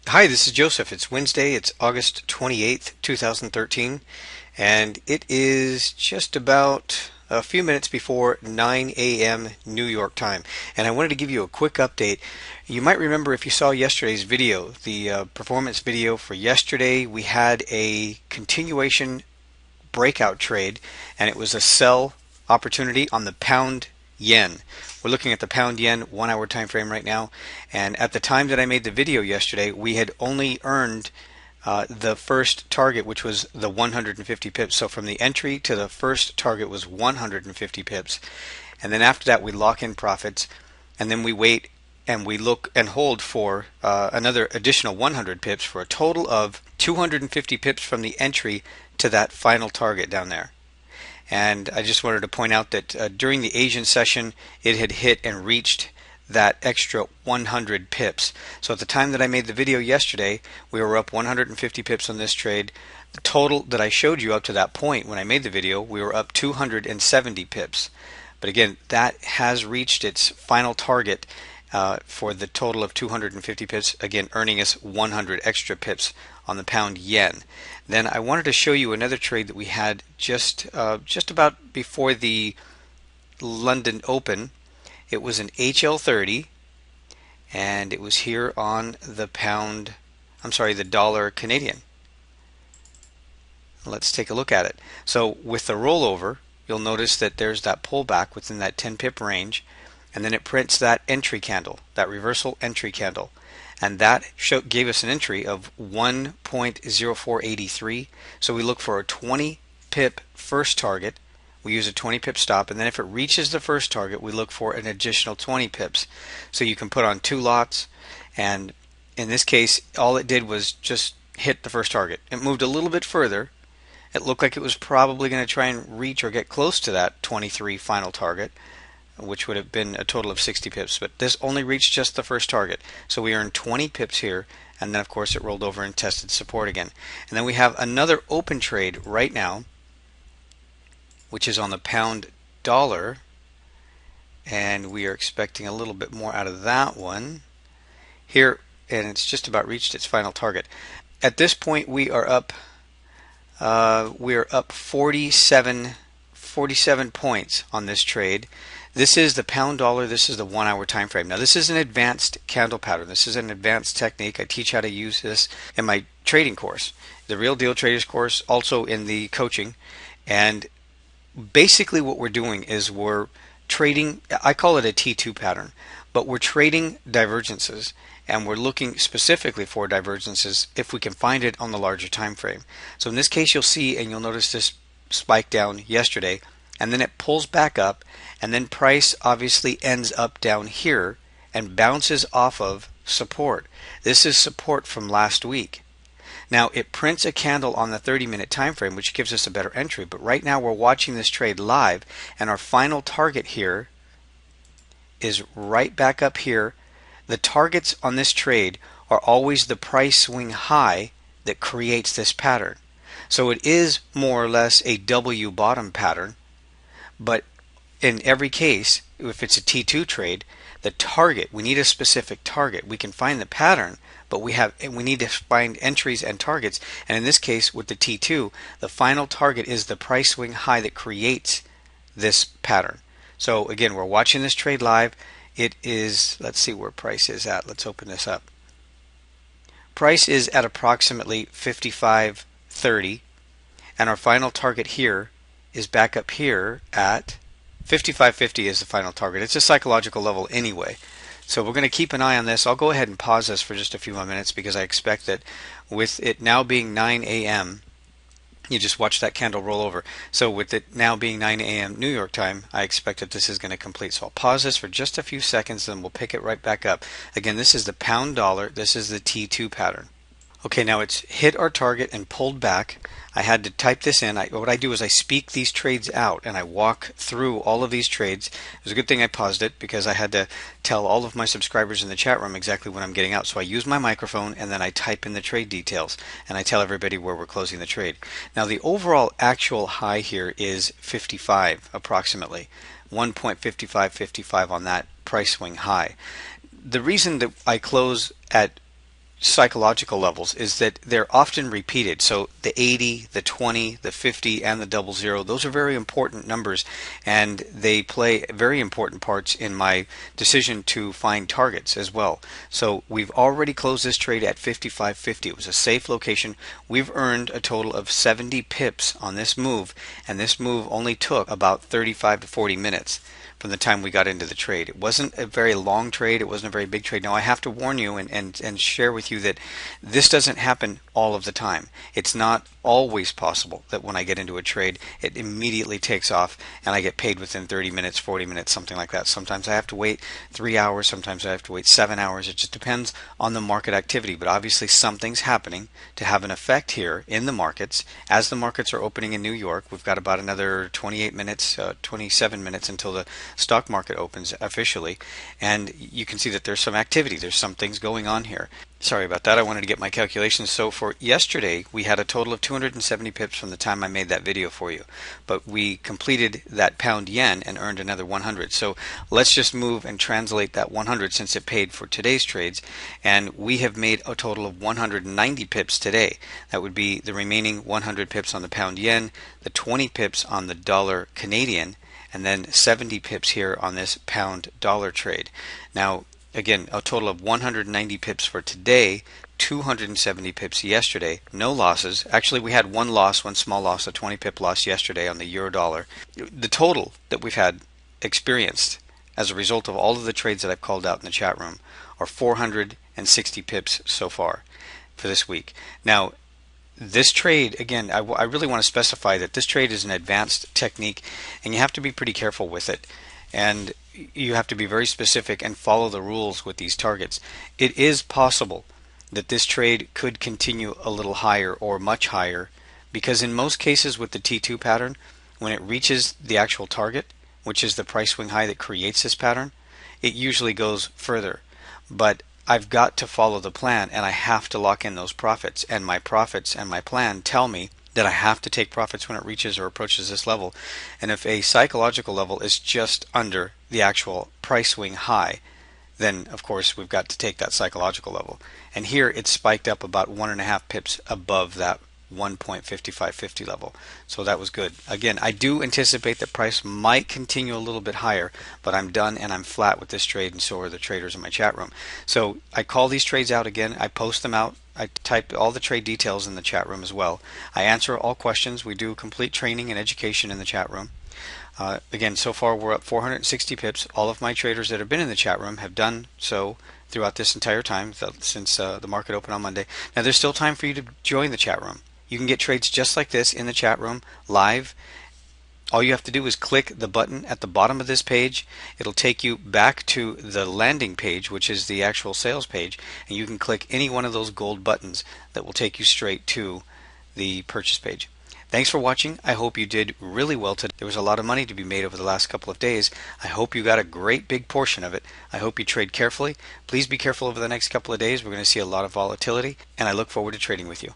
Hi, this is Joseph. It's Wednesday. It's August 28th, 2013, and it is just about a few minutes before 9 a.m. New York time. And I wanted to give you a quick update. You might remember if you saw yesterday's video, the performance video for yesterday, we had a continuation breakout trade, and it was a sell opportunity on the pound yen. We're looking at the pound yen 1 hour time frame right now, and at the time that I made the video yesterday, we had only earned the first target, which was the 150 pips. So from the entry to the first target was 150 pips, and then after that we lock in profits, and then we wait and we look and hold for another additional 100 pips for a total of 250 pips from the entry to that final target down there. And I just wanted to point out that during the Asian session, it had hit and reached that extra 100 pips. So at the time that I made the video yesterday, we were up 150 pips on this trade. The total that I showed you up to that point when I made the video, we were up 270 pips. But again, that has reached its final target for the total of 250 pips, again earning us 100 extra pips on the pound yen. Then I wanted to show you another trade that we had just about before the London Open. It was an HL30, and it was here on the the dollar Canadian. Let's take a look at it. So with the rollover, you'll notice that there's that pullback within that 10 pip range, and then it prints that entry candle, that reversal entry candle, and that gave us an entry of 1.0483. So we look for a 20 pip first target. We use a 20 pip stop, and then if it reaches the first target, we look for an additional 20 pips. So you can put on 2 lots, and in this case, all it did was just hit the first target. It moved a little bit further. It looked like it was probably going to try and reach or get close to that 23 final target, which would have been a total of 60 pips, but this only reached just the first target. So we earned 20 pips here, and then of course it rolled over and tested support again. And then we have another open trade right now, which is on the pound dollar, and we are expecting a little bit more out of that one here, and it's just about reached its final target. At this point we are up 47 points on this trade. This is the pound dollar. This is the 1 hour time frame. Now this is an advanced candle pattern. This is an advanced technique. I teach how to use this in my trading course, the Real Deal Traders course, also in the coaching. And basically what we're doing is we're trading, I call it a T2 pattern, but we're trading divergences, and we're looking specifically for divergences if we can find it on the larger time frame. So in this case, you'll see, and you'll notice this spike down yesterday, and then it pulls back up, and then price obviously ends up down here and bounces off of support. This is support from last week. Now it prints a candle on the 30-minute time frame, which gives us a better entry, but right now we're watching this trade live, and our final target here is right back up here. The targets on this trade are always the price swing high that creates this pattern. So it is more or less a W bottom pattern, but in every case, if it's a T2 trade, the target, we need a specific target. We can find the pattern, but we need to find entries and targets. And in this case, with the T2, the final target is the price swing high that creates this pattern. So again, we're watching this trade live. It is, let's see where price is at. Let's open this up. Price is at approximately 55.30, and our final target here is back up here at 55.50 is the final target. It's a psychological level anyway. So we're going to keep an eye on this. I'll go ahead and pause this for just a few more minutes, because I expect that with it now being 9 a.m., you just watch that candle roll over. So with it now being 9 a.m. New York time, I expect that this is going to complete. So I'll pause this for just a few seconds, then we'll pick it right back up. Again, this is the pound dollar. This is the T2 pattern. Okay, now it's hit our target and pulled back. I had to type this in. What I do is I speak these trades out, and I walk through all of these trades. It was a good thing I paused it, because I had to tell all of my subscribers in the chat room exactly what I'm getting out. So I use my microphone, and then I type in the trade details, and I tell everybody where we're closing the trade. Now the overall actual high here is 55 approximately, 1.5555 on that price swing high. The reason that I close at psychological levels is that they're often repeated. So the 80, the 20, the 50, and the 00, those are very important numbers, and they play very important parts in my decision to find targets as well. So we've already closed this trade at 55.50. It was a safe location. We've earned a total of 70 pips on this move, and this move only took about 35 to 40 minutes from the time we got into the trade. It wasn't a very long trade. It wasn't a very big trade. Now, I have to warn you and share with you that this doesn't happen all of the time. It's not always possible that when I get into a trade, it immediately takes off and I get paid within 30 minutes, 40 minutes, something like that. Sometimes I have to wait 3 hours. Sometimes I have to wait 7 hours. It just depends on the market activity. But obviously something's happening to have an effect here in the markets. As the markets are opening in New York, we've got about another 28 minutes, 27 minutes until the stock market opens officially, and you can see that there's some activity. There's some things going on here. Sorry about that. I wanted to get my calculations. So for yesterday, we had a total of 270 pips from the time I made that video for you. But we completed that pound yen and earned another 100. So let's just move and translate that 100 since it paid for today's trades. And we have made a total of 190 pips today. That would be the remaining 100 pips on the pound yen, the 20 pips on the dollar Canadian, and then 70 pips here on this pound dollar trade. Now, again, a total of 190 pips for today, 270 pips yesterday, no losses. Actually, we had one loss, one small loss, a 20 pip loss yesterday on the euro dollar. The total that we've had experienced as a result of all of the trades that I've called out in the chat room are 460 pips so far for this week. Now, this trade, again, I really want to specify that this trade is an advanced technique, and you have to be pretty careful with it. And you have to be very specific and follow the rules with these targets. It is possible that this trade could continue a little higher or much higher, because in most cases with the T2 pattern, when it reaches the actual target, which is the price swing high that creates this pattern, it usually goes further. But I've got to follow the plan, and I have to lock in those profits, and my profits and my plan tell me that I have to take profits when it reaches or approaches this level. And if a psychological level is just under the actual price swing high, then of course we've got to take that psychological level. And here it's spiked up about 1.5 pips above that 1.5550 level. So that was good. Again, I do anticipate that price might continue a little bit higher, but I'm done and I'm flat with this trade, and so are the traders in my chat room. So I call these trades out again. I post them out. I type all the trade details in the chat room as well. I answer all questions. We do complete training and education in the chat room. Again, so far we're up 460 pips. All of my traders that have been in the chat room have done so throughout this entire time since the market opened on Monday. Now there's still time for you to join the chat room. You can get trades just like this in the chat room live. All you have to do is click the button at the bottom of this page. It'll take you back to the landing page, which is the actual sales page, and you can click any one of those gold buttons that will take you straight to the purchase page. Thanks for watching. I hope you did really well today. There was a lot of money to be made over the last couple of days. I hope you got a great big portion of it. I hope you trade carefully. Please be careful over the next couple of days. We're going to see a lot of volatility, and I look forward to trading with you.